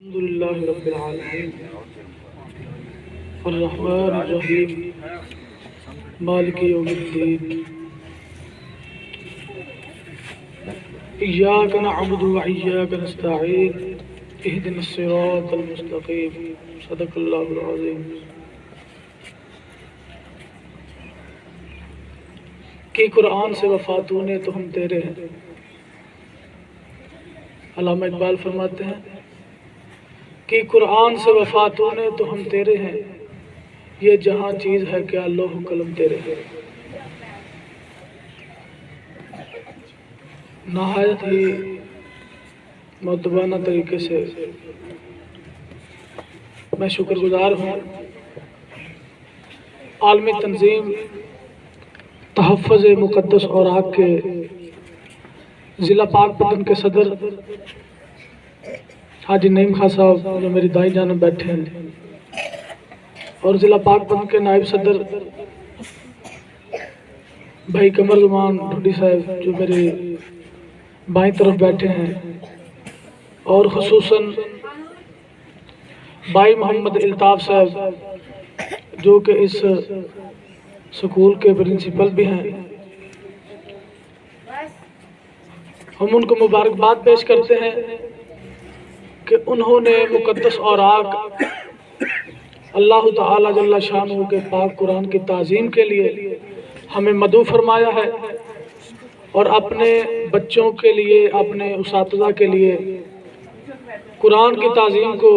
الحمد لله رب العالمين الرحمن الرحيم مالك يوم الدين إياك نعبد وإياك نستعين اهدنا الصراط المستقيم صدق الله العظيم کہ قرآن سے وفاتوں نے تو ہم تیرے ہیں۔ علامہ اقبال فرماتے ہیں کہ قرآن سے وفاتوں نے تو ہم تیرے ہیں، یہ جہاں چیز ہے کیا لوح و قلم تیرے ہیں۔ نہایت ہی مؤدبانہ طریقے سے میں شکر گزار ہوں عالمی تنظیم تحفظ مقدس اوراق کے ضلع پاک پتن کے صدر حاجی نعیم خان صاحب جو میری دائیں جانب بیٹھے ہیں، اور ضلع پاک پتن کے نائب صدر بھائی قمر زمان ڈھوڈی صاحب جو میرے بائیں طرف بیٹھے ہیں، اور خصوصاً بھائی محمد الطاف صاحب جو کہ اس سکول کے پرنسپل بھی ہیں۔ ہم ان کو مبارکباد پیش کرتے ہیں کہ انہوں نے مقدس اوراق اللہ تعالی جل شانہ کے پاک قرآن کی تعظیم کے لیے ہمیں مدعو فرمایا ہے، اور اپنے بچوں کے لیے، اپنے اساتذہ کے لیے قرآن کی تعظیم کو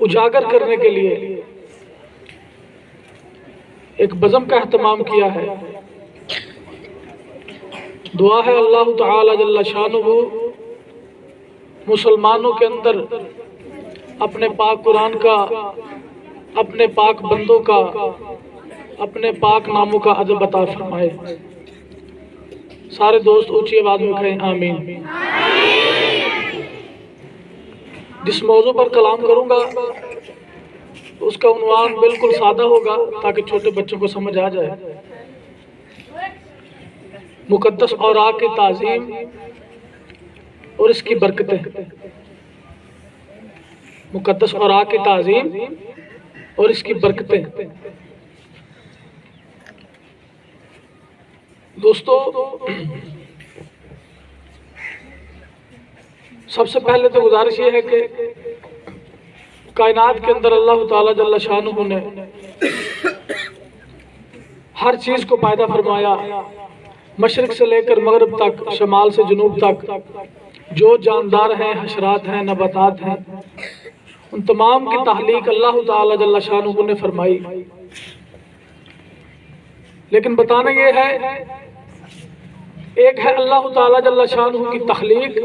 اجاگر کرنے کے لیے ایک بزم کا اہتمام کیا ہے۔ دعا ہے اللہ تعالی جل شانہ مسلمانوں کے اندر اپنے پاک قرآن کا، اپنے پاک بندوں کا، اپنے پاک ناموں کا ادب عطا فرمائے۔ سارے دوست اونچی آواز میں کہیں آمین۔ جس موضوع پر کلام کروں گا اس کا عنوان بالکل سادہ ہوگا تاکہ چھوٹے بچوں کو سمجھ آ جائے۔ مقدس اوراق کی تعظیم اور اس کی برکتیں۔ مقدس اوراق کی تعظیم اور اس کی برکتیں۔ دوستو، سب سے پہلے تو گزارش یہ ہے کہ کائنات کے اندر اللہ تعالی جل شانہ نے ہر چیز کو پیدا فرمایا، مشرق سے لے کر مغرب تک، شمال سے جنوب تک، جو جاندار ہیں، حشرات ہیں، نباتات ہیں، ان تمام کی تخلیق اللہ تعالی جل شانہ نے فرمائی۔ لیکن بتانا یہ ہے، ایک ہے اللہ تعالی جل شانہ کی تخلیق،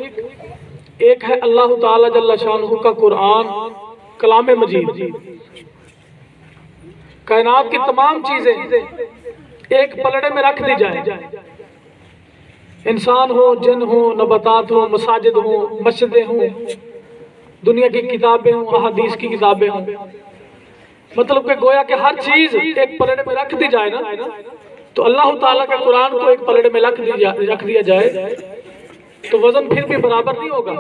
ایک ہے اللہ تعالی جل شانہ کا قرآن کلام مجید۔ کائنات کی تمام چیزیں ایک پلڑے میں رکھ دی جائیں، انسان ہو، جن ہو، نباتات ہوں، مساجد ہوں، مسجدیں ہوں، دنیا کی کتابیں ہوں، احادیث کی کتابیں ہوں، مطلب کہ گویا کہ ہر چیز ایک پلڑے میں رکھ دی جائے نا، تو اللہ تعالیٰ کے قرآن کو ایک پلڑے میں رکھ دیا جائے تو وزن پھر بھی برابر نہیں ہوگا۔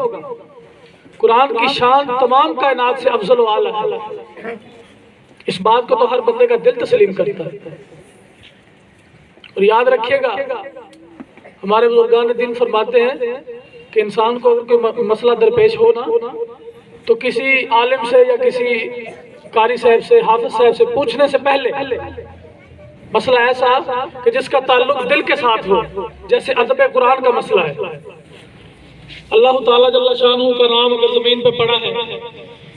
قرآن کی شان تمام کائنات سے افضل و اعلیٰ ہے، اس بات کو تو ہر بندے کا دل تسلیم کرتا ہے۔ اور یاد رکھیے گا، ہمارے بزرگان دین فرماتے ہیں کہ انسان کو اگر کوئی مسئلہ درپیش ہو نا تو کسی عالم سے یا کسی قاری صاحب سے، حافظ صاحب سے پوچھنے سے پہلے مسئلہ ایسا کہ جس کا تعلق دل کے ساتھ ہو، جیسے ادب قرآن کا مسئلہ ہے۔ اللہ تعالیٰ جل شانہ کا نام اگر زمین پہ پڑا ہے،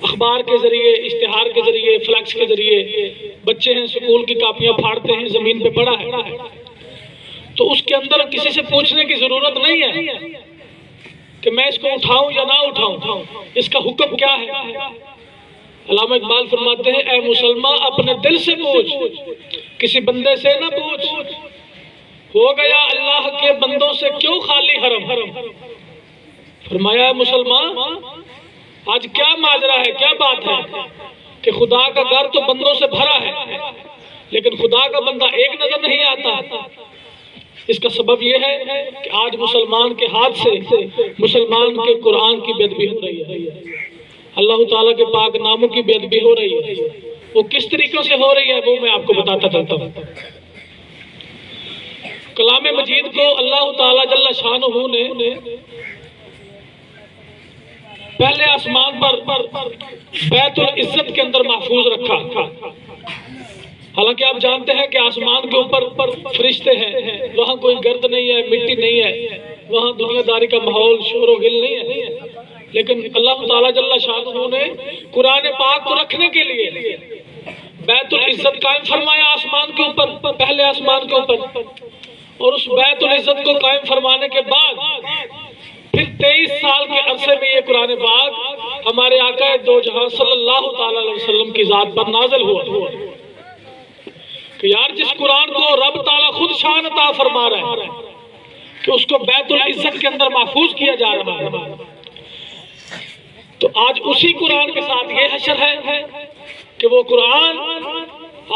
اخبار کے ذریعے، اشتہار کے ذریعے، فلیکس کے ذریعے، بچے ہیں سکول کی کاپیاں پھاڑتے ہیں، زمین پہ پڑا ہے، تو اس کے اندر کسی سے پوچھنے کی ضرورت نہیں ہے کہ میں اس کو اٹھاؤں یا نہ اٹھاؤں، اس کا حکم کیا ہے۔ علامہ اقبال فرماتے ہیں، اے مسلمان اپنے دل سے پوچھ، کسی بندے سے نہ پوچھ، ہو گیا اللہ کے بندوں سے کیوں خالی حرم۔ فرمایا ہے مسلمان، آج کیا ماجرا ہے، کیا بات ہے کہ خدا کا گھر تو بندوں سے بھرا ہے، لیکن خدا کا بندہ ایک نظر نہیں آتا۔ اس کا سبب یہ ہے کہ آج مسلمان کے ہاتھ سے مسلمان کے قرآن کی بے ادبی ہو رہی ہے، اللہ تعالیٰ کے پاک ناموں کی بے ادبی ہو رہی ہے۔ وہ کس طریقوں سے ہو رہی ہے وہ میں آپ کو بتاتا چلتا ہوں۔ کلام مجید کو اللہ تعالیٰ جل شانہ نے پہلے آسمان پر بیت العزت کے اندر محفوظ رکھا۔ حالانکہ آپ جانتے ہیں کہ آسمان کے اوپر فرشتے ہیں، وہاں کوئی گرد نہیں ہے، مٹی نہیں ہے، وہاں دنیا داری کا ماحول شور و غل نہیں ہے، لیکن اللہ تعالیٰ جل شانہ نے قرآن پاک کو رکھنے کے لیے بیت العزت قائم فرمایا آسمان کے اوپر، پہلے آسمان کے اوپر، اور اس بیت العزت کو قائم فرمانے کے بعد پھر 23 سال کے عرصے میں یہ قرآن پاک ہمارے آقا دو جہاں صلی اللہ تعالیٰ علیہ وسلم کی ذات پر نازل ہوا کہ یار جس قرآن کو رب تعالیٰ خود شان عطا فرما رہا ہے کہ اس کو بیت العزت کے اندر محفوظ کیا جا رہا ہے، تو آج اسی قرآن کے ساتھ یہ حشر ہے کہ وہ قرآن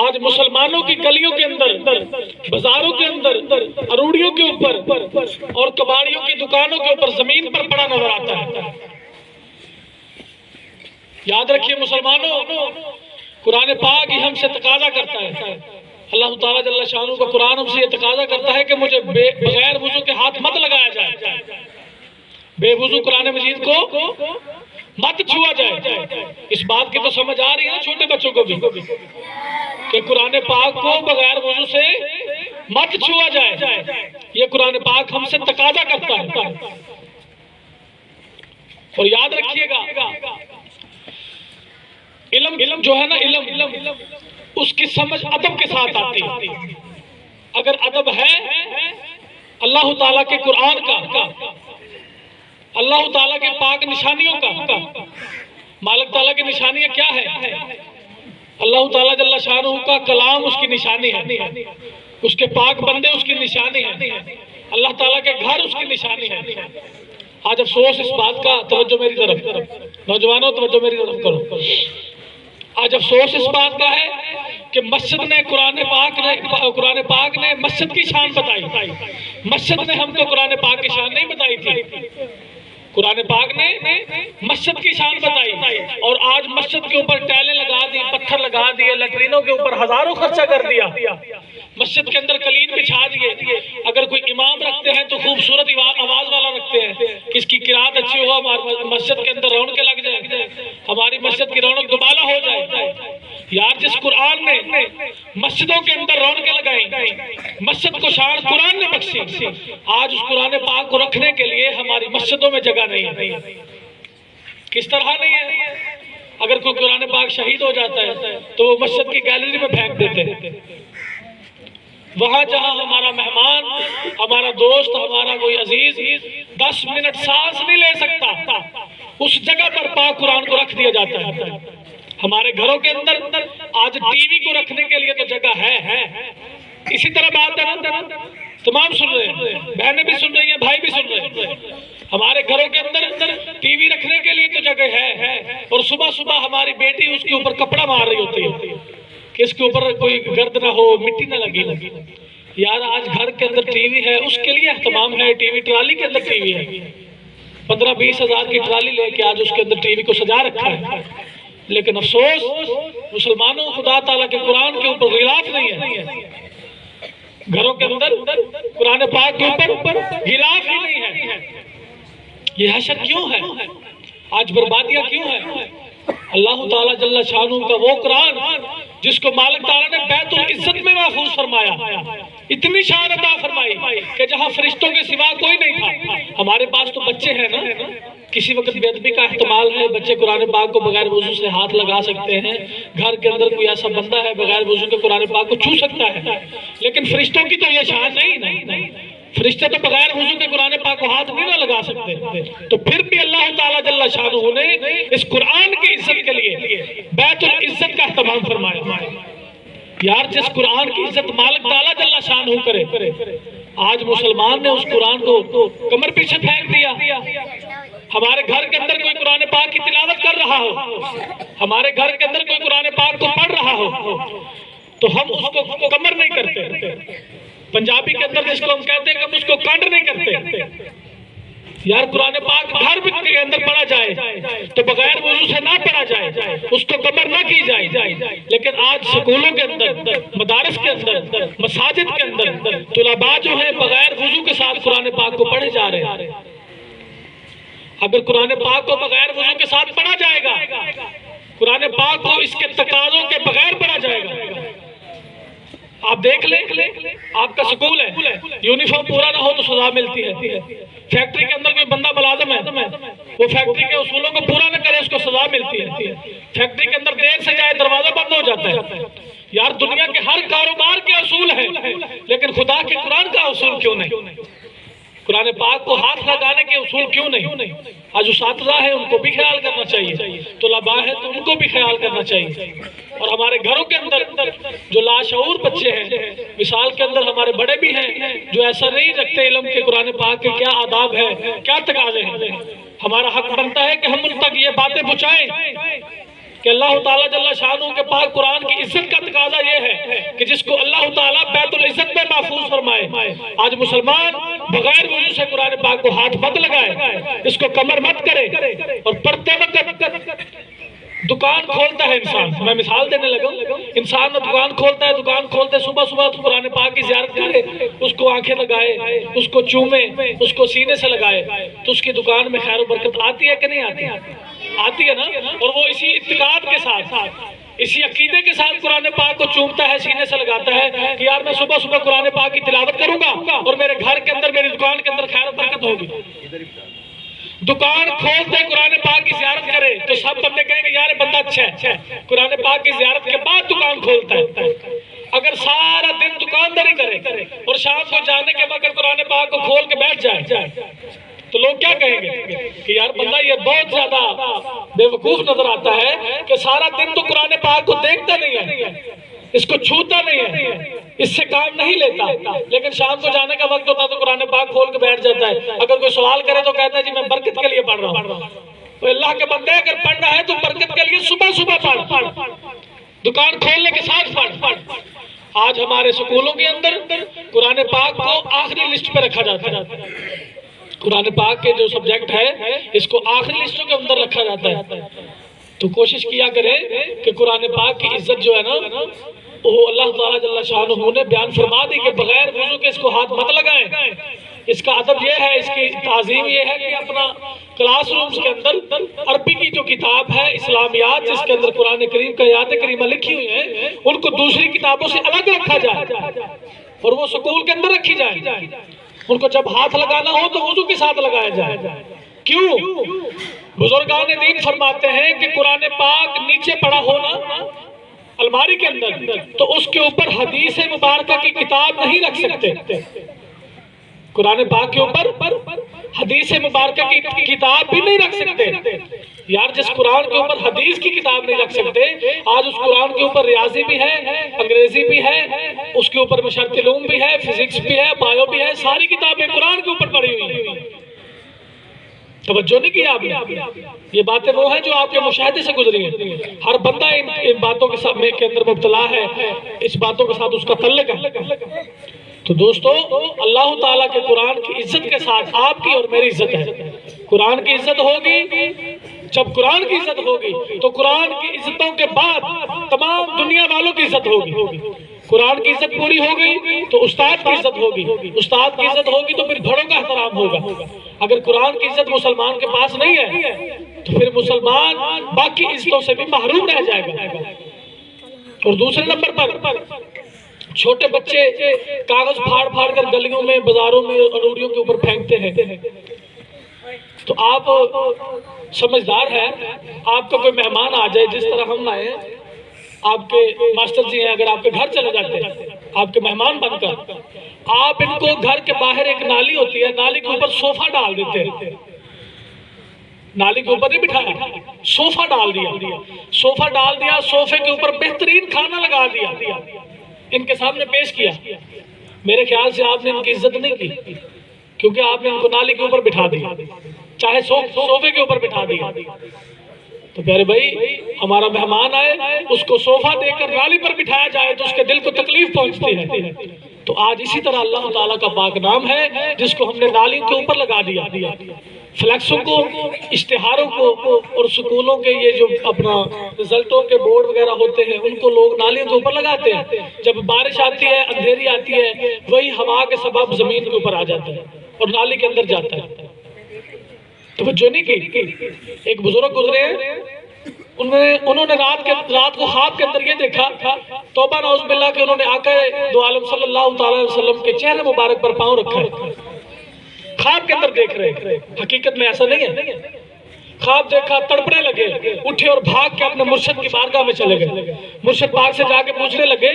آج مسلمانوں کی گلیوں کے اندر، بازاروں کے اندر، اروڑیوں کے اوپر اور کباڑیوں کی دکانوں کے اوپر زمین پر پڑا نظر آتا ہے۔ یاد رکھیے مسلمانوں، قرآن پاک ہی ہم سے تقاضا کرتا ہے، اللہ تعالیٰ جل شانہ کا قرآن ہم سے یہ تقاضا کرتا ہے کہ مجھے بغیر وضو کے ہاتھ مت لگایا جائے، بے وضو قرآن مجید کو مت چھوا جائے۔ اس بات کی تو سمجھ آ رہی ہے نا چھوٹے بچوں کو بھی کہ قرآن پاک کو بغیر وضو سے مت چھوا جائے، یہ قرآن پاک ہم سے تقاضا کرتا ہے۔ اور یاد رکھیے گا علم جو ہے نا، علم اس کی سمجھ ادب کے ساتھ آتی ہے۔ اگر ادب ہے اللہ تعالیٰ کے قرآن کا، اللہ تعالیٰ کے پاک نشانیوں کا، مالک تعالیٰ کی نشانیاں کیا ہے؟ اللہ تعالیٰ جل شانہ کا کلام اس کی نشانی ہے، اس کے پاک بندے اس کی نشانی ہے، اللہ تعالیٰ کے گھر اس کی نشانی ہے۔ آج افسوس اس بات کا، توجہ میری طرف نوجوانوں، توجہ میری طرف کرو، آج افسوس اس بات کا ہے کہ مسجد نے قرآن پاک نے مسجد کی شان بتائی، مسجد نے ہم کو قرآن پاک کی شان نہیں بتائی تھی، قرآن پاک نے مسجد کی شان بتائی، اور آج مسجد کے اوپر ٹائلیں لگا دی، پتھر لگا دیے، لیٹرینوں کے اوپر ہزاروں خرچہ کر دیا، مسجد کے اندر قلین بچھا دیے، اگر کوئی امام رکھتے ہیں تو خوبصورت آواز والا رکھتے ہیں، کس کی قرات اچھی ہو، ہماری مسجد کے اندر رونقیں لگ جائیں، ہماری مسجد کی رونق دوبالا ہو جائے۔ یار جس قرآن نے مسجدوں کے اندر رونقیں لگائیں، مسجد کو شان قرآن نے بخشی، آج اس قرآن پاک کو رکھنے کے لیے ہماری مسجدوں میں جگہ نہیں ہے۔ کس طرح نہیں ہے؟ اگر کوئی قرآن پاک شہید ہو جاتا ہے تو وہ مسجد کی گیلری میں پھینک دیتے ہیں، وہاں جہاں ہمارا مہمان، ہمارا دوست، ہمارا کوئی عزیز 10 منٹ سانس نہیں لے سکتا، اس جگہ پر پاک قرآن کو رکھ دیا جاتا ہے۔ ہمارے گھروں کے اندر آج ٹی وی کو رکھنے کے لیے تو جگہ ہے، اسی طرح بات ہے نا، تمام سن رہے ہیں، بہنیں بھی سن رہی ہیں، بھائی بھی سن رہے ہیں، ہمارے گھروں کے اندر ٹی وی رکھنے کے لیے تو جگہ ہے، اور صبح صبح ہماری بیٹی اس کے اوپر کپڑا مار رہی ہوتی ہے کہ اس کے اوپر کوئی گرد نہ ہو، مٹی نہ لگی۔ یار آج گھر کے اندر ٹی وی ہے، اس کے لیے اہتمام ہے، ٹی وی ٹرالی کے اندر ٹی وی ہے، 15-20 ہزار کی ٹرالی لے کے آج اس کے اندر ٹی وی کو سجا رکھا ہے، لیکن افسوس مسلمانوں خدا تعالیٰ کے قرآن کے اوپر غلاف نہیں ہے، گھروں کے اندر قرآن پاک کے اوپر غلاف ہی نہیں ہے۔ یہ حشر کیوں ہے؟ آج بربادیاں کیوں ہیں؟ اللہ تعالیٰ جل شانہ کا وہ قرآن جس کو مالک تعالیٰ نے بیت العزت میں محفوظ فرمایا، اتنی شان عطا فرمائی کہ جہاں فرشتوں کے سوا کوئی نہیں تھا۔ ہمارے پاس تو بچے ہیں نا، کسی وقت بے ادبی کا احتمال ہے، بچے قرآن پاک کو بغیر وضو سے ہاتھ لگا سکتے ہیں، گھر کے اندر کوئی ایسا بندہ ہے بغیر وضو کے قرآن پاک کو چھو سکتا ہے، لیکن فرشتوں کی تو یہ شان نہیں، فرشتے تو بغیر وضو کے قرآن پاک کو ہاتھ نہیں نہ لگا سکتے۔ تو پھر بھی اللہ تعالیٰ جل شانہ نے اس قرآن کی عزت کے لیے بیت العزت کا اہتمام فرمایا۔ یار جس قرآن کی عزت مالک تعالیٰ جل شانہ کرے، آج مسلمان نے اس قرآن کو کمر پیچھے پھینک دیا۔ ہمارے گھر کے اندر کوئی قرآن پاک کی تلاوت کر رہا ہو، ہمارے گھر کے اندر کوئی قرآن پاک کو پڑھ رہا ہو، تو ہم اس کو کمر نہیں کرتے، پنجابی کے اندر جس کو ہم کہتے ہیں کہ ہم اس کو کانڈ نہیں کرتے. یار قرآن پاک گھر کے اندر پڑھا جائے تو بغیر وضو سے نہ پڑھا جائے، اس کو کمر نہ کی جائے. لیکن آج سکولوں کے اندر، مدارس کے اندر، مساجد کے اندر طلباء جو ہیں بغیر وضو کے ساتھ قرآن پاک کو پڑھے جا رہے ہیں. اگر قرآن پاک کو بغیر وضو کے ساتھ پڑھا جائے گا، قرآن پاک کو اس کے تقاضوں کے بغیر پڑھا جائے گا. آپ دیکھ لیں، آپ کا سکول ہے، یونیفارم پورا نہ ہو تو سزا ملتی ہے. فیکٹری کے اندر کوئی بندہ ملازم ہے، وہ فیکٹری کے اصولوں کو پورا نہ کرے، اس کو سزا ملتی ہے. فیکٹری کے اندر دیر سے جائے دروازہ بند ہو جاتا ہے. یار دنیا کے ہر کاروبار کے اصول ہیں، لیکن خدا کے قرآن کا اصول کیوں نہیں؟ قرآن پاک کو ہاتھ لگانے کے اصول کیوں نہیں؟ آج اساتذہ ہیں، ان کو بھی خیال کرنا چاہیے. طلباء ہیں تو ان کو بھی خیال کرنا چاہیے. اور ہمارے گھروں کے اندر جو لاشعور بچے ہیں، مثال کے اندر ہمارے بڑے بھی ہیں جو ایسا نہیں رکھتے علم کے قرآن پاک کے کیا آداب ہے، کیا تقاضے ہیں. ہمارا حق بنتا ہے کہ ہم ان تک یہ باتیں پہنچائیں کہ اللہ تعالیٰ جل شانہ کے پاک قرآن کی عزت کا تقاضا یہ ہے کہ جس کو اللہ تعالیٰ بیت العزت میں محفوظ فرمائے. آج مسلمان بغیر وضو سے قرآن پاک کو ہاتھ مت لگائے، اس کو کمر مت کرے. اور پڑھتے وقت دکان کھولتا ہے انسان، میں مثال دینے لگا، انسان دکان کھولتا ہے، دکان کھولتے صبح صبح تو قرآن پاک کی زیارت کرے، اس کو آنکھیں لگائے، اس کو چومے، اس کو سینے سے لگائے، تو اس کی دکان میں خیر و برکت آتی ہے کہ نہیں آتی؟ آتی ہے نا. اور وہ اسی اعتقاد کے ساتھ، اسی عقیدے کے ساتھ قرآن پاک کو چومتا ہے، سینے سے لگاتا ہے کہ یار میں صبح صبح قرآن پاک کی تلاوت کروں گا اور میرے گھر کے اندر، میری دکان کے اندر خیر و برکت ہوگی. دکان کھولتے قرآن پاک کی زیارت کرے تو سب بندے کہیں گے یار بندہ اچھا ہے، قرآن پاک کی زیارت کے بعد دکان کھولتا ہے. اگر سارا دن دکانداری کرے اور شام کو جانے کے وقت قرآن پاک کو کھول کے بیٹھ جائے تو لوگ کیا کہیں گے کہ یار بندہ یہ بہت زیادہ بے وقوف نظر آتا ہے کہ سارا دن تو قرآن پاک کو دیکھتا نہیں ہے، اس کو چھوتا نہیں ہے، اس سے کام نہیں لیتا، لیکن شام کو جانے کا وقت ہوتا تو قرآن پاک کھول کے بیٹھ جاتا ہے. اگر کوئی سوال کرے تو کہتا ہے جی میں برکت کے لیے پڑھ رہا ہوں. تو اللہ کے بندے اگر پڑھنا ہے تو برکت کے لیے صبح صبح پڑھ، دکان کھولنے کے ساتھ پڑھ. آج ہمارے سکولوں کے اندر قرآن پاک کو آخری لسٹ پہ رکھا جاتا ہے. قرآن پاک کے جو سبجیکٹ ہے اس کو آخری لسٹوں کے اندر رکھا جاتا ہے. تو کوشش کیا کریں کہ قرآن پاک کی عزت جو ہے نا وہ اللہ تعالیٰ جل شانہ نے بیان فرما دی کہ بغیر وضو کے اس کو ہاتھ مت لگائیں. اس کا ادب یہ ہے، اس کی تعظیم یہ ہے کہ اپنا کلاس رومز کے اندر عربی کی جو کتاب ہے اسلامیات، جس کے اندر قرآن کریم کا آیات کریمہ لکھی ہوئی ہیں، ان کو دوسری کتابوں سے الگ رکھا جائے اور وہ سکول کے اندر رکھی جائے. ان کو جب ہاتھ لگانا ہو تو وضو کے ساتھ لگایا جائے. کیوں؟ بزرگان دین فرماتے ہیں کہ قرآن پاک نیچے پڑا ہونا الماری کے اندر تو اس کے اوپر حدیث مبارکہ کی کتاب نہیں رکھ سکتے. قرآن پاک کے اوپر حدیث مبارکہ کی کتاب بھی نہیں رکھ سکتے. یار جس قرآن کے اوپر حدیث کی کتاب نہیں رکھ سکتے، آج اس قرآن کے اوپر ریاضی بھی ہے، انگریزی بھی ہے، اس کے اوپر مشرق علوم بھی ہے، فزکس بھی ہے، بایو بھی ہے، ساری کتابیں قرآن کے اوپر پڑھی ہوئی ہیں. توجہ نہیں کیا آپ نے؟ یہ باتیں وہ ہیں جو آپ کے مشاہدے سے گزری ہیں. ہر بندہ ان باتوں کے اندر مبتلا ہے، اس باتوں کے ساتھ اس کا تعلق ہے. تو دوستو اللہ تعالیٰ کے قرآن کی عزت کے ساتھ آپ کی اور میری عزت ہے. قرآن کی عزت ہوگی، جب قرآن کی عزت ہوگی تو قرآن کی عزتوں کے بعد تمام دنیا والوں کی عزت ہوگی. قرآن کی عزت پوری ہوگی تو استاد کی عزت ہوگی، استاد کی عزت ہوگی تو پھر بڑوں کا احترام ہوگا. اگر قرآن کی عزت مسلمان کے پاس نہیں ہے تو پھر مسلمان باقی عزتوں سے بھی محروم رہ جائے گا. اور دوسرے نمبر پر چھوٹے بچے کاغذ پھاڑ پھاڑ کر گلیوں میں، بازاروں میں، اروڑیوں کے اوپر پھینکتے ہیں. تو آپ سمجھدار ہیں، آپ کا کوئی مہمان آ جائے، جس طرح ہم آئے، آپ کے ماسٹر جی ہیں، اگر آپ کے گھر چلے جاتے ہیں آپ کے مہمان بن کر، آپ ان کو گھر کے باہر ایک نالی ہوتی ہے، نالی کے اوپر صوفہ ڈال دیتے ہیں. نالی کے اوپر نہیں بٹھایا، صوفہ ڈال دیا، صوفہ ڈال دیا، صوفے کے اوپر بہترین کھانا لگا دیا، ان کے سامنے پیش کیا. میرے خیال سے آپ نے ان کی عزت نہیں کی، کیونکہ آپ نے ان کو نالی کے اوپر بٹھا دیا، چاہے صوفے کے اوپر بٹھا دیا. تو پیارے بھائی، ہمارا مہمان آئے، اس کو صوفہ دے کر نالی پر بٹھایا جائے تو اس کے دل کو تکلیف پہنچتی ہے. تو آج اسی طرح اللہ تعالیٰ کا پاک نام ہے جس کو ہم نے نالیوں کے اوپر لگا دیا، فلیکسوں کو، اشتہاروں کو، اور سکولوں کے یہ جو اپنا رزلٹوں کے بورڈ وغیرہ ہوتے ہیں ان کو لوگ نالیوں کے اوپر لگاتے ہیں. جب بارش آتی ہے، اندھیری آتی ہے، وہی ہوا کے سبب زمین کے اوپر آ جاتا ہے اور نالی کے اندر جاتا ہے. توجہ نہیں کی. ایک بزرگ گزرے ہیں، انہوں نے رات کو خواب کے اندر یہ دیکھا، توبہ نعوذ باللہ، کہ انہوں نے آقا دو عالم صلی اللہ تعالی علیہ وسلم کے چہرے مبارک پر پاؤں رکھا ہے. خواب کے اندر دیکھ رہے ہیں، حقیقت میں ایسا نہیں ہے. خواب دیکھا، تڑپنے لگے، اٹھے اور بھاگ کے اپنے مرشد کی بارگاہ میں چلے گئے. مرشد پاک سے جا کے پوچھنے لگے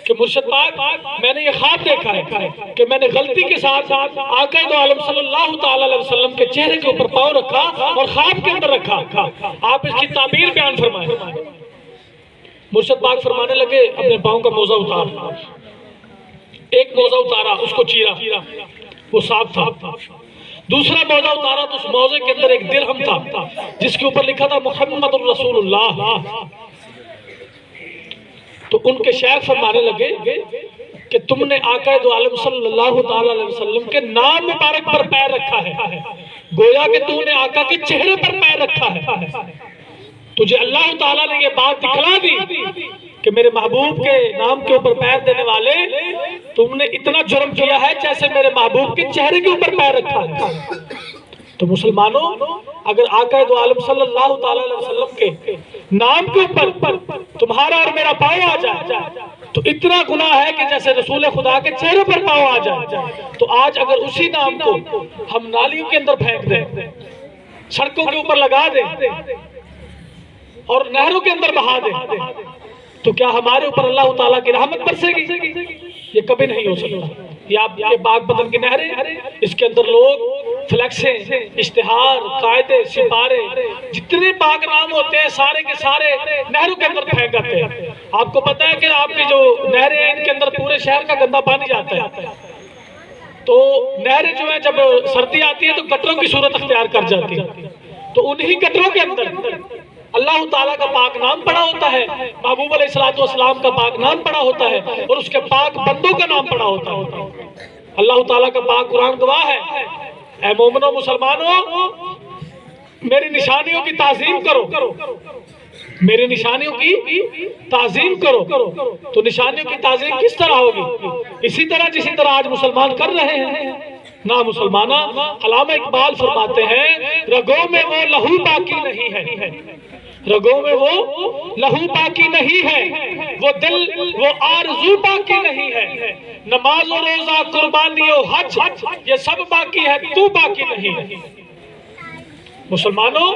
کہ مرشد پاک، میں نے یہ خواب دیکھا ہے کہ میں نے غلطی کے ساتھ آقا دو عالم صلی اللہ تعالی علیہ وسلم کے چہرے کے اوپر پاؤں رکھا اور خواب کے اندر رکھا. آپ اس کی تعبیر بیان فرمائیں. مرشد پاک فرمانے لگے اپنے پاؤں کا موزہ اتار. ایک موزہ اتارا، اس کو چیرا، وہ صاف تھا. دوسرا موزہ اتارا تو اس موزے کے اندر ایک درہم تھا جس کے اوپر لکھا تھا محمد الرسول اللہ. تو ان کے شیخ فرمانے لگے کہ تم نے آقا دو عالم صلی اللہ تعالی علیہ وسلم کے نام مبارک پر پیر رکھا ہے، گویا کہ تو نے آقا کے چہرے پر پیر رکھا ہے. تجھے اللہ تعالیٰ نے یہ بات دکھلا دی کہ میرے محبوب کے نام کے اوپر پیر دینے والے، تم نے اتنا جرم کیا ہے جیسے میرے محبوب کے چہرے کے اوپر پیر رکھا ہے. تو مسلمانوں، اگر آقا دو عالم صلی اللہ تعالی علیہ وسلم کے نام کے اوپر تمہارا اور میرا پاؤں آ جائے تو اتنا گناہ ہے کہ جیسے رسول خدا کے چہرے پر پاؤں آ جائے. تو آج اگر اسی نام کو ہم نالیوں کے اندر پھینک دیں، سڑکوں کے اوپر لگا دیں اور نہروں کے اندر بہا دیں، تو کیا ہمارے اوپر اللہ تعالیٰ کی رحمت برسے گی؟ یہ کبھی نہیں ہو سکتا. یہ باغ بدن کی نہریں، اس کے اندر لوگ فلیکسیں، اشتہار، قاعدے، سپارے، جتنے پاک نام ہوتے ہیں سارے کے سارے نہروں کے اندر پھینک جاتے ہیں. آپ کو پتہ ہے کہ آپ کی جو نہریں ہیں ان کے اندر پورے شہر کا گندا پانی جاتا ہے. تو نہریں جو ہیں جب سردی آتی ہے تو گٹروں کی صورت اختیار کر جاتی ہے. تو انہی گٹروں کے اندر اللہ تعالیٰ کا پاک نام پڑا ہوتا ہے، محبوب علیہ السلام کا پاک نام پڑا ہوتا ہے، اور اس کے پاک بندوں کا نام پڑا ہوتا ہے. اللہ تعالیٰ کا پاک قرآن گواہ ہے، اے مومنوں مسلمانوں، میری نشانیوں کی تعظیم کرو، میری نشانیوں کی تعظیم کرو. تو نشانیوں کی تعظیم کس طرح ہوگی؟ اسی طرح جسی طرح آج مسلمان کر رہے ہیں. نا مسلمانہ، علامہ اقبال فرماتے ہیں رگوں میں وہ لہو باقی نہیں ہے، رگوں میں وہ لہو باقی نہیں ہے، وہ دل وہ آرزو باقی نہیں ہے، نماز و روزہ قربانی و حج یہ سب باقی ہے، تو باقی نہیں ہے. مسلمانوں،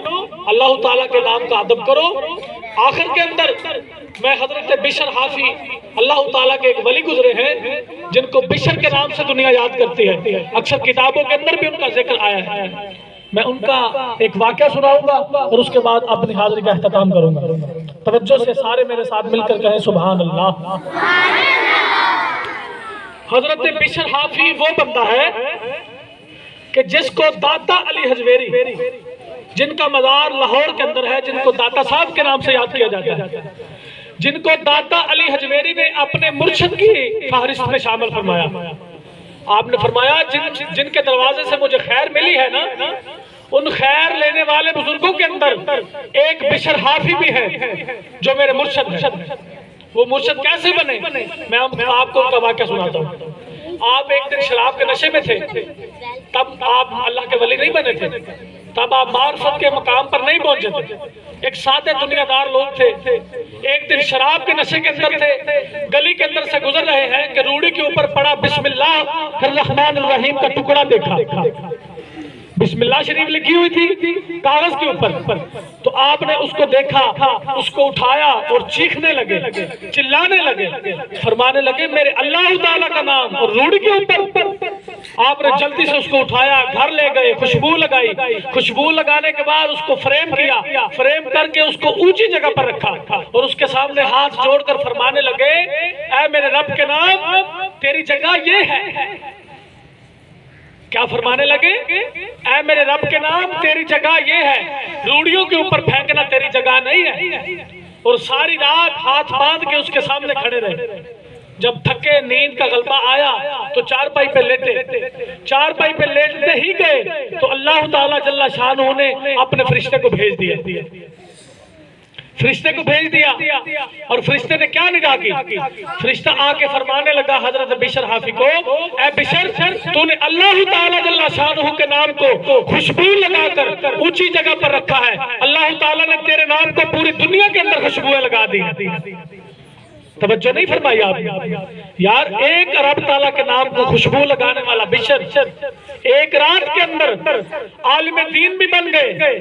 اللہ تعالیٰ کے نام کا ادب کرو. آخر کے اندر میں حضرت بشر حافی اللہ تعالیٰ کے ایک ولی گزرے ہیں جن کو بشر کے نام سے دنیا یاد کرتی ہے، اکثر کتابوں کے اندر بھی ان کا ذکر آیا ہے. میں ان کا ایک واقعہ سناؤں گا اور اس کے بعد اپنی حاضری کا اختتام کروں گا. توجہ سے سارے میرے ساتھ مل کر کہیں سبحان اللہ. حضرت بشر حافی وہ بندہ ہے کہ جس کو داتا علی حجویری، جن کا مزار لاہور کے اندر ہے، جن کو داتا صاحب کے نام سے یاد کیا جاتا ہے، جن کو داتا علی حجویری نے اپنے مرشد کی فہرست میں شامل فرمایا. آپ نے فرمایا جن کے دروازے سے مجھے خیر ملی ہے نا، ان خیر لینے والے بزرگوں کے اندر ایک بشر حافی بھی ہے جو میرے مرشد ہیں. وہ مرشد کیسے بنے؟ میں آپ کو ان کا واقعہ سناتا ہوں. آپ ایک دن شراب کے نشے میں تھے، تب آپ اللہ کے ولی نہیں بنے تھے، تب آپ معرفت کے مقام پر نہیں پہنچے تھے، ایک سادہ دنیا دار لوگ تھے. ایک دن شراب کے نشے کے اندر تھے، گلی کے اندر سے گزر رہے ہیں کہ روڑی کے اوپر پڑا بسم اللہ الرحمن الرحیم کا ٹکڑا دیکھا. بسم اللہ شریف لکھی ہوئی تھی کاغذ کے اوپر. تو آپ نے اس کو دیکھا، اس کو اٹھایا اور چیخنے لگے، چلانے لگے، فرمانے لگے میرے اللہ تعالیٰ کا نام، اور روڑی کے اوپر آپ نے جلدی سے اس کو اٹھایا، گھر لے گئے، خوشبو لگائی، خوشبو لگانے کے بعد اس کو فریم کیا، فریم کر کے اس کو اونچی جگہ پر رکھا اور اس کے سامنے ہاتھ جوڑ کر فرمانے لگے اے میرے رب کے نام، تیری جگہ یہ ہے. کیا فرمانے لگے؟ اے میرے رب کے نام، تیری جگہ یہ ہے، روڑیوں کے اوپر پھینکنا تیری جگہ نہیں ہے. اور ساری رات ہاتھ باندھ کے اس کے سامنے کھڑے رہے. جب تھکے نیند کا غلبہ آیا تو چارپائی پہ لیٹے، چارپائی پہ لیٹتے ہی گئے تو اللہ تعالیٰ جل شانہ نے اپنے فرشتے کو بھیج دیا، فرشتے کو بھیج دیا، اور فرشتے نے کیا نگاہ کی؟ فرشتہ آ کے فرمانے لگا حضرت بشر حافی کو، اے بشر تو نے اللہ تعالیٰ جل شانہ کے نام کو خوشبو لگا کر اونچی جگہ پر رکھا ہے، اللہ تعالیٰ نے تیرے نام کو پوری دنیا کے اندر خوشبوئیں لگا دی۔ توجہ نہیں فرمائی آپ یار، ایک رب تعالیٰ کے نام کو خوشبو لگانے والا بشر ایک رات کے اندر عالم دین بھی بن گئے،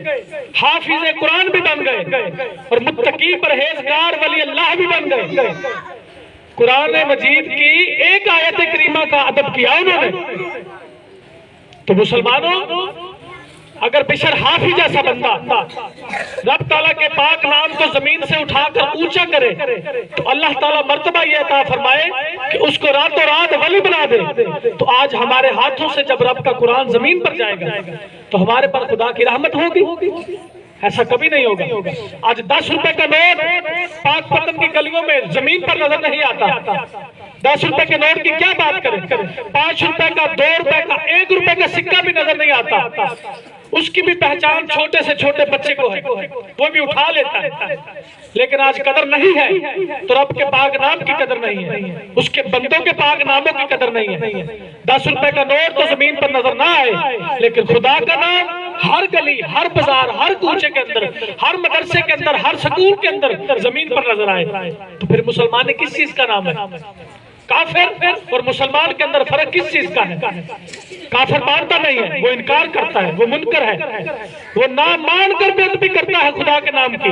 حافظ قرآن بھی بن گئے، اور متقی پرہیزگار ولی اللہ بھی بن گئے۔ قرآن مجید کی ایک آیت کریمہ کا ادب کیا انہوں نے۔ تو مسلمانوں، اگر بشر حافظ جیسا بندہ رب تعالیٰ کے پاک نام کو زمین سے اٹھا کر اونچا کرے تو اللہ تعالیٰ مرتبہ یہ عطا فرمائے کہ اس کو راتوں رات ولی بنا دے۔ تو آج ہمارے ہاتھوں سے جب رب کا قرآن زمین پر جائے گا تو ہمارے پر خدا کی رحمت ہوگی؟ ایسا کبھی نہیں ہوگا۔ آج 10 روپے کا نوٹ پاک پتن کی گلیوں میں زمین پر نظر نہیں آتا۔ 10 روپے کے نوٹ کی کیا بات کریں، 5 روپے کا، 2 روپے کا، 1 روپے کا سکہ بھی نظر نہیں آتا۔ اس کی بھی پہچان چھوٹے سے چھوٹے بچے کو ہے، وہ بھی اٹھا لیتا ہے۔ لیکن آج قدر نہیں ہے تو رب کے پاک نام کی قدر نہیں ہے، اس کے بندوں کے پاک ناموں کی قدر نہیں ہے۔ 10 روپے کا نوٹ تو زمین پر نظر نہ آئے، لیکن خدا کا نام ہر گلی، ہر بازار، ہر کوچے کے اندر، ہر مدرسے کے اندر، ہر سکول کے اندر زمین پر نظر آئے، تو پھر مسلمان کس چیز کا نام ہے؟ کافر اور مسلمان کے اندر فرق کس چیز کا ہے؟ کافر مانتا نہیں ہے، وہ انکار کرتا ہے، وہ منکر ہے، وہ نہ مان کر بے ادبی کرتا ہے خدا کے نام کی،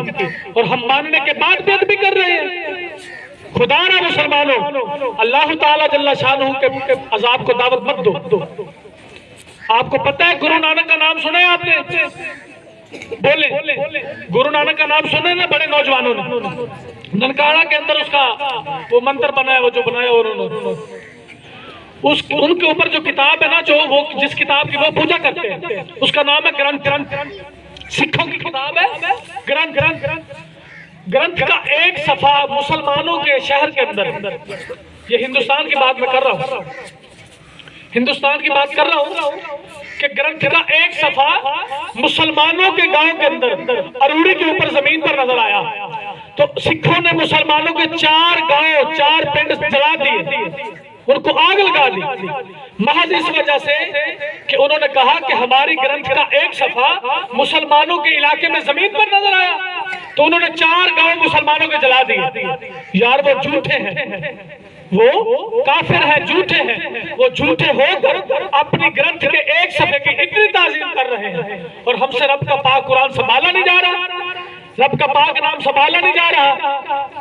اور ہم ماننے کے بعد بے ادبی کر رہے ہیں۔ خدا نہ مسلمانوں، اللہ تعالیٰ جل شانہ کے عذاب کو دعوت مت دو۔ آپ کو پتہ ہے گرو نانک کا نام سنا ہے آپ نے؟ بولے گرو نانک کا نام سنے نا بڑے نوجوانوں نے؟ ننکاڑا کے اندر اس کا وہ منتر بنایا، وہ جو بنایا انہوں نے، ان کے اوپر جو کتاب ہے نا، جو وہ جس کتاب کی وہ پوجا کرتے ہیں، اس کا نام ہے گرنتھ۔ سکھوں کی کتاب ہے گرنتھ۔ گرنتھ کا ایک صفحہ مسلمانوں کے شہر کے اندر، یہ ہندوستان کی بات میں کر رہا ہوں، ہندوستان کی بات کر رہا ہوں، کہ گرنتھ کا ایک صفحہ مسلمانوں کے گاؤں کے اندر اروڑی کے اوپر زمین پر نظر آیا تو سکھوں نے مسلمانوں کے 4 گاؤں 4 پنڈ جلا دیے، ان کو آگ لگا دی، محض اس وجہ سے کہ انہوں نے کہا کہ ہماری گرنتھ کا ایک صفحہ مسلمانوں کے علاقے میں زمین پر نظر آیا، تو انہوں نے 4 گاؤں مسلمانوں کے جلا دیے۔ یار وہ جھوٹے ہیں، وہ کافر ہیں، جھوٹے ہیں، وہ جھوٹے ہو کر اپنی گرنتھ کے ایک صفحے کی اتنی تعظیم کر رہے ہیں، اور ہم سے رب کا پاک قرآن سنبھالا نہیں جا رہا، رب کا پاک نام سنبھالا نہیں جا رہا۔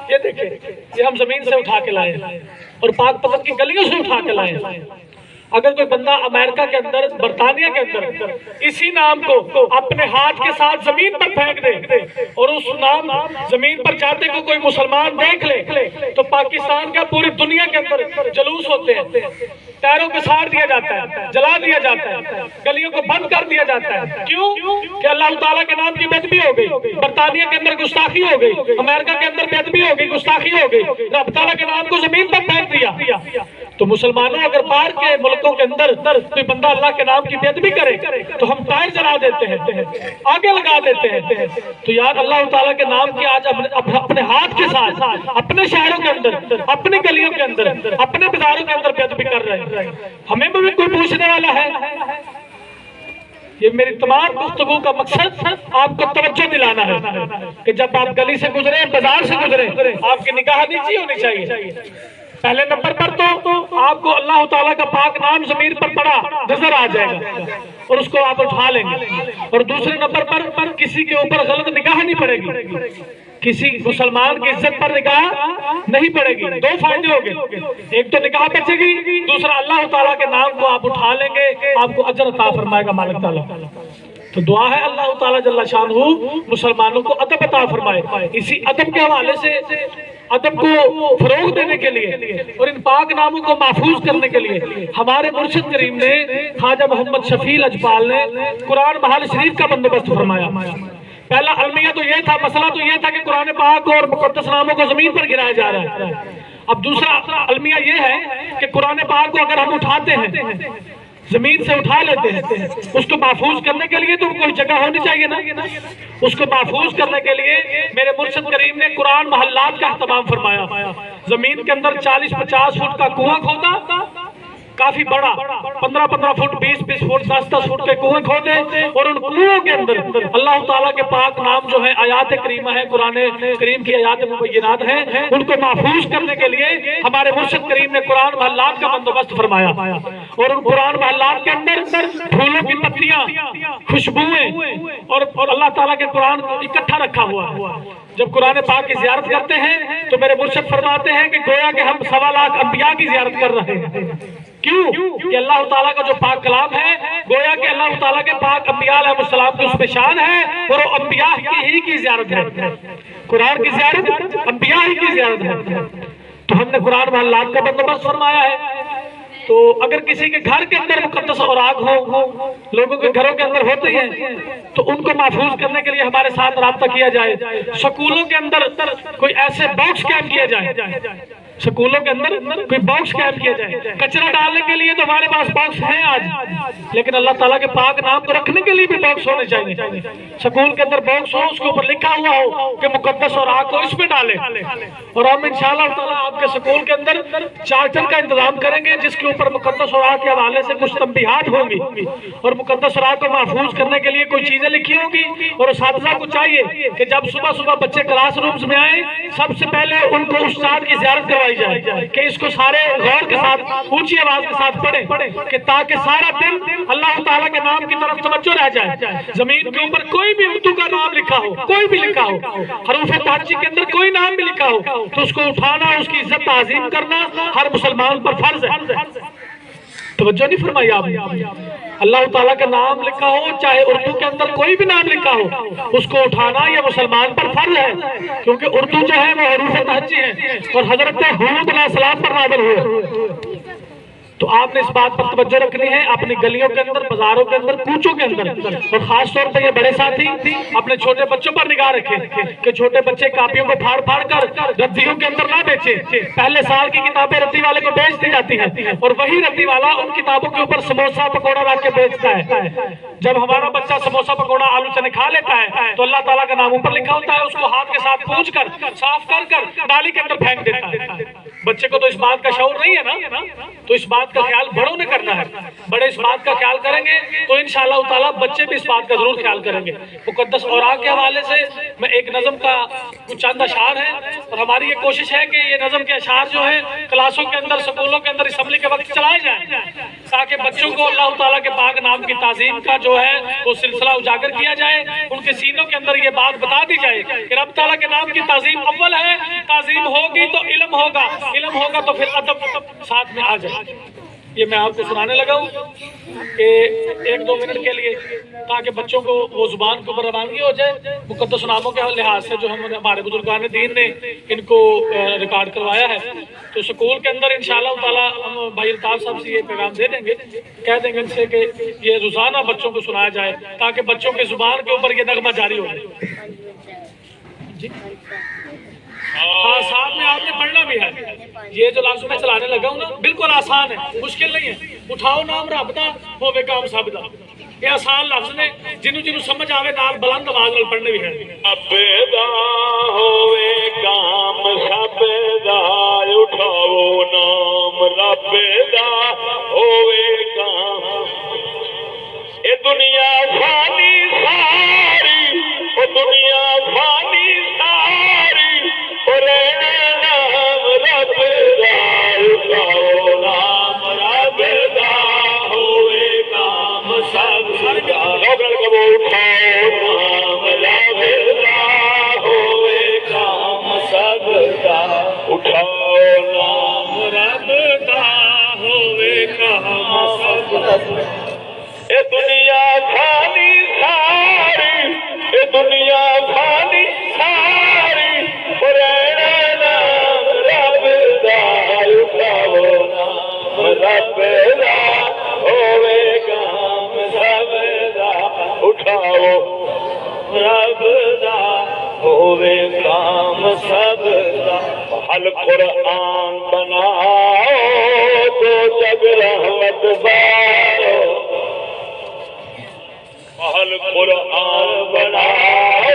یہ دیکھیں، یہ ہم زمین سے اٹھا کے لائے اور پاک پتن کی گلیوں سے اٹھا کے لائے۔ اگر کوئی بندہ امریکہ کے اندر، برطانیہ کے اندر اسی نام کو اپنے ہاتھ کے ساتھ زمین پر پھینک دے اور اس نام زمین پر جاتے کو کوئی مسلمان دیکھ لے تو پاکستان کا پوری دنیا کے اندر جلوس ہوتے ہیں، ٹائروں کو ساڑ دیا جاتا ہے، جلا دیا جاتا ہے، گلیوں کو بند کر دیا جاتا ہے۔ کیوں؟ کہ اللہ تعالیٰ کے نام کی بے ادبی ہو گئی، برطانیہ کے اندر گستاخی ہو گئی، امریکہ کے اندر بے ادبی ہو گئی، گستاخی ہو گئی، رب تعالیٰ کے نام کو زمین پر پھینک دیا۔ تو مسلمانوں اگر باہر کے ملکوں کے اندر کوئی بندہ اللہ کے نام کی بے ادبی کرے تو ہم ٹائر جلا دیتے ہیں، آگے لگا دیتے ہیں۔ تو یار اللہ تعالیٰ کے نام کی آج اپنے ہاتھ کے ساتھ اپنے شہروں کے اندر، اپنی گلیوں کے اندر، اپنے بازاروں کے اندر بے ادبی کر رہے ہیں، ہمیں بھی کوئی پوچھنے والا ہے؟ یہ میری تمام گفتگو کا مقصد آپ کو توجہ دلانا ہے کہ جب آپ گلی سے گزرے، بازار سے گزرے، آپ کی نگاہ نیچی ہونی چاہیے۔ پہلے نمبر پر تو آپ کو اللہ تعالیٰ کا پاک نام زمین پر پڑا نظر آ جائے گا اور اس کو آپ اٹھا لیں گے، اور دوسرے نمبر پر کسی کے اوپر غلط نگاہ نہیں پڑے گی، کسی مسلمان کی عزت پر نگاہ نہیں پڑے گی۔ 2 فائدے ہو گئے، ایک تو نگاہ بچے گی، دوسرا اللہ تعالیٰ کے نام کو آپ اٹھا لیں گے، آپ کو اجر عطا فرمائے گا مالک تعالیٰ۔ تو دعا ہے اللہ تعالیٰ جل شانہ مسلمانوں کو ادب عطا فرمائے۔ اسی ادب کے حوالے سے، ادب کو فروغ دینے کے لیے اور ان پاک ناموں کو محفوظ کرنے کے لیے ہمارے مرشد کریم نے، خواجہ محمد شفیع اجپال نے قرآن محل شریف کا بندوبست فرمایا۔ پہلا المیہ تو یہ تھا، مسئلہ تو یہ تھا کہ قرآن پاک اور مقدس ناموں کو زمین پر گرایا جا رہا ہے۔ اب دوسرا المیہ یہ ہے کہ قرآن پاک کو اگر ہم اٹھاتے ہیں، زمین سے اٹھا لیتے ہیں، اس کو محفوظ کرنے کے لیے تو کوئی جگہ ہونی چاہیے نا۔ اس کو محفوظ کرنے کے لیے میرے مرشد کریم نے قرآن محلات کا اہتمام فرمایا۔ زمین کے اندر 40-50 فٹ کا کنواں کھودا، کافی بڑا، 15-15 فٹ، 20-20 فٹ، 10-10 فٹ کے کنویں کھودے، اور ان کنووں کے اندر اللہ تعالیٰ کے پاک نام جو ہے، آیات کریمہ ہے، قرآن کریم کی آیات مبینات ہیں، ان کو محفوظ کرنے کے لیے ہمارے مرشد کریم نے قرآن محلات کا بندوبست فرمایا۔ اور ان قرآن محلات کے اندر پھولوں کی پتیاں، خوشبوئیں اور اللہ تعالیٰ کے قرآن اکٹھا رکھا ہوا ہے۔ جب قرآن پاک کی زیارت کرتے ہیں تو میرے مرشد فرماتے ہیں کہ گویا کہ ہم 1.25 لاکھ انبیاء کی زیارت کر رہے ہیں۔ کیوں؟ کہ اللہ تعالیٰ کا جو پاک کلام ہے، گویا کہ اللہ تعالیٰ کے پاک انبیاء علیہ السلام کی اس میں شان ہے، اور وہ انبیاء کی زیارت ہے۔ قرآن کی زیارت انبیاء ہی کی زیارت ہے۔ تو ہم نے قرآن محلات کا بندوبست فرمایا ہے۔ تو اگر کسی کے گھر کے اندر مقدس اوراق ہو، لوگوں کے گھروں کے اندر ہوتے ہیں، تو ان کو محفوظ کرنے کے لیے ہمارے ساتھ رابطہ کیا جائے۔ سکولوں کے اندر کوئی ایسے باکس قائم کیا جائے، سکولوں کے اندر کوئی باکس قائم کیا جائے۔ کچرا ڈالنے کے لیے تو ہمارے پاس باکس ہیں آج، لیکن اللہ تعالیٰ کے پاک نام کو رکھنے کے لیے بھی باکس ہونے چاہیے۔ سکول کے اندر باکس ہو، اس کے اوپر لکھا ہوا ہو کہ مقدس اوراق کو اس میں ڈالیں۔ اور ہم انشاءاللہ تعالیٰ آپ کے سکول کے اندر چارٹر کا انتظام کریں گے، جس کے اوپر مقدس اوراق کے حوالے سے کچھ تنبیہات ہوں گی، اور مقدس اوراق کو محفوظ کرنے کے لیے کوئی چیزیں لکھی ہوں گی۔ اور اساتذہ کو چاہیے کہ جب صبح بچے کلاس رومز میں آئیں، سب سے پہلے ان کو استاد کی زیارت کروائی جائے کہ اس کو سارے غور کے ساتھ، اونچی آواز کے ساتھ پڑھیں، کہ تاکہ سارا دن اللہ تعالیٰ کے نام کی طرف توجہ رہ جائے۔ زمین کے اوپر کوئی بھی اردو کا نام لکھا ہو، کوئی بھی لکھا ہو، حروف تہجی کے اندر کوئی نام بھی لکھا ہو، تو اس کو اٹھانا، اس کی عزت تعظیم کرنا ہر مسلمان پر فرض ہے۔ توجہ نہیں فرمائی آپ نے؟ اللہ تعالیٰ کا نام لکھا ہو، چاہے اردو کے اندر کوئی بھی نام لکھا ہو، اس کو اٹھانا یہ مسلمان پر فرض ہے، کیونکہ اردو جو ہے وہ حروف تہجی ہے، اور حضرت ہود علیہ السلام پر نازل ہوئے۔ تو آپ نے اس بات پر توجہ رکھنی ہے، اپنی گلیوں کے اندر، بازاروں کے اندر، کوچوں کے اندر، اور خاص طور پہ یہ بڑے ساتھی اپنے چھوٹے بچوں پر نگاہ رکھیں کہ چھوٹے بچے کاپیوں کو پھاڑ پھاڑ کر ردیوں کے اندر نہ بیچیں۔ پہلے سال کی کتابیں ردی والے کو بیچ دی جاتی ہیں، اور وہی ردی والا ان کتابوں کے اوپر سموسہ پکوڑا رکھ کے بیچتا ہے۔ جب ہمارا بچہ سموسہ پکوڑا آلو چنے کھا لیتا ہے تو اللہ تعالیٰ کا نام اوپر لکھا ہوتا ہے، اس کو ہاتھ کے ساتھ پوچھ کر، صاف کر نالی کے اندر پھینک دیتا ہے۔ بچے کو تو اس بات کا شعور نہیں ہے نا، تو اس بات کا خیال بڑوں نے کرنا ہے۔ بڑے اس بات کا خیال کریں گے تو انشاءاللہ تعالیٰ بچے بھی اس بات کا ضرور خیال کریں گے۔ مقدس اوراق کے حوالے سے میں ایک نظم کا کچھ چند اشعار ہے، اور ہماری یہ کوشش ہے کہ یہ نظم کے اشعار جو ہیں کلاسوں کے اندر، سکولوں کے اندر اسمبلی کے وقت چلائے جائیں، تاکہ بچوں کو اللہ تعالیٰ کے پاک نام کی تعظیم کا جو ہے وہ سلسلہ اجاگر کیا جائے، ان کے سینوں کے اندر یہ بات بتا دی جائے کہ رب تعالیٰ کے نام کی تعظیم اول ہے، تعظیم ہوگی تو علم ہوگا، علم ہوگا تو پھر ادب ساتھ میں آ جائے۔ یہ میں آپ کو سنانے لگا ہوں کہ 1-2 منٹ کے لیے، تاکہ بچوں کو وہ زبان کے اوپر روانگی ہو جائے۔ مقدس ناموں کے لحاظ سے جو ہمارے بزرگان دین نے ان کو ریکارڈ کروایا ہے، تو سکول کے اندر انشاءاللہ تعالیٰ ہم بھائی الطاف صاحب سے یہ پیغام دے دیں گے، کہہ دیں گے ان سے کہ یہ روزانہ بچوں کو سنایا جائے، تاکہ بچوں کے زبان کے اوپر یہ نغمہ جاری ہو جائے۔ جی ہاں، ساتھ میں آپ نے پڑھنا بھی ہے۔ یہ جو لفظ میں چلانے لگا ہوں نا، بالکل آسان ہے، مشکل نہیں ہے۔ اٹھاؤ نام رب دا ہوے کام سب دا، یہ آسان لفظ نے، جنوں سمجھ آوے نال بلند آواز نال پڑھنے بھی ہے۔ رب دا ہوے کام سب دا، اٹھاؤ نام رب دا ہوے کام۔ اے دنیا فانی ساری، او دنیا فانی ساری، نام رب دا اٹھاؤ نام رب دا ہوئے کام سب دا، اگر کبو اٹھاؤ نام رب دا ہوئے کام سب دا، اٹھاؤ نام رب دا ہوئے کام سب دا۔ اے دنیا فانی ساری، اے دنیا فانی ساری، رب دا ہوے کام سب دا، اٹھاؤ رب دا ہوے کام سب دا۔ محل قرآن بناؤ تو جگ رحمت باؤ محل قرآن بناؤ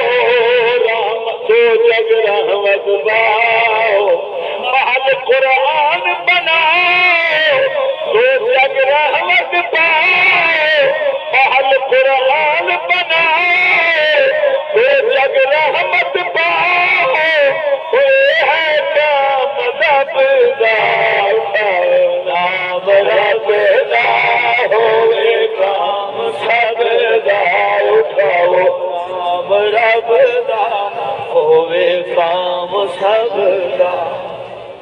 تو جگ رحمت باؤ محل قرآن بناؤ تو جگ رحمت پاؤ محل قرآن بناؤ تو جگ رحمت پاؤ کوئی ہے کام رب دا نام رب دا ہوئے کام سب دا اٹھاؤ نام رب دا ہوئے کام سب دا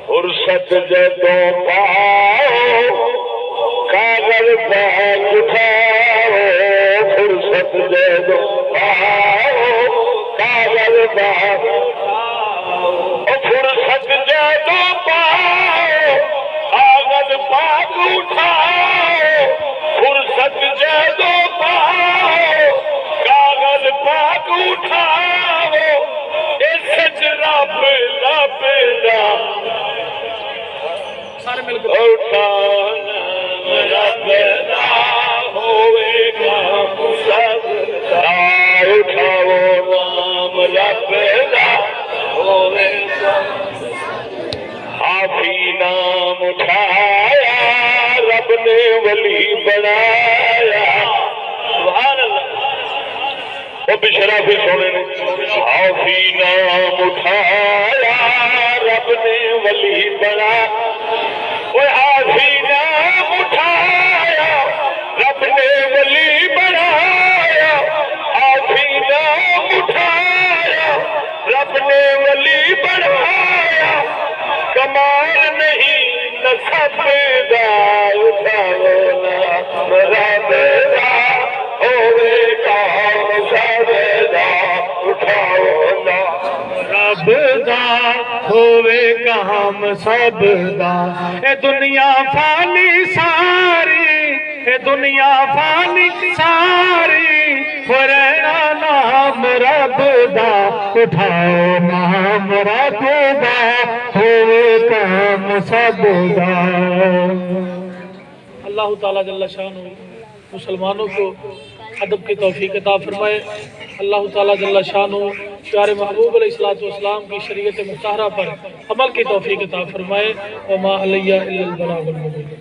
فرصت جدوں پاؤ کاغذ بیگ اٹھاؤ فرصت جدوں پاؤ کاغذ بیگ فرصت جدوں پاؤ کاغذ بیگ اٹھاؤ فرصت جدوں پاؤ کاغذ بیگ اٹھاؤ اس رب رب دا سارے مل کے اٹھانا رب دا ہوئے کام سب دا اٹھاؤ نام رب دا ہوئے حافی نام اٹھایا رب نے ولی بنایا سبحان اللہ وہ بشرافی سونے نے حافی نام اٹھایا رب نے ولی بنایا وہ حافی نام اٹھایا رب نے ولی بنایا حافی نام اٹھایا رب نے ولی بنایا کمال نہیں نسب دا اٹھاؤ نام رب دا ہوئے کام سب دا اٹھاؤ نام رب دا ہوئے کام سب دا اے دنیا فانی ساری اے دنیا فانی ساری فرنا نام رب دا اٹھاؤ نام رب دا ہوئے کام سب دا اللہ تعالیٰ جل شانہ مسلمانوں کو ادب کی توفیق عطا فرمائے اللہ تعالیٰ جل شانہ پیارے محبوب علیہ السلام کی شریعت مطہرہ پر عمل کی توفیق عطا فرمائے وما علیہ الا البلاغ المبین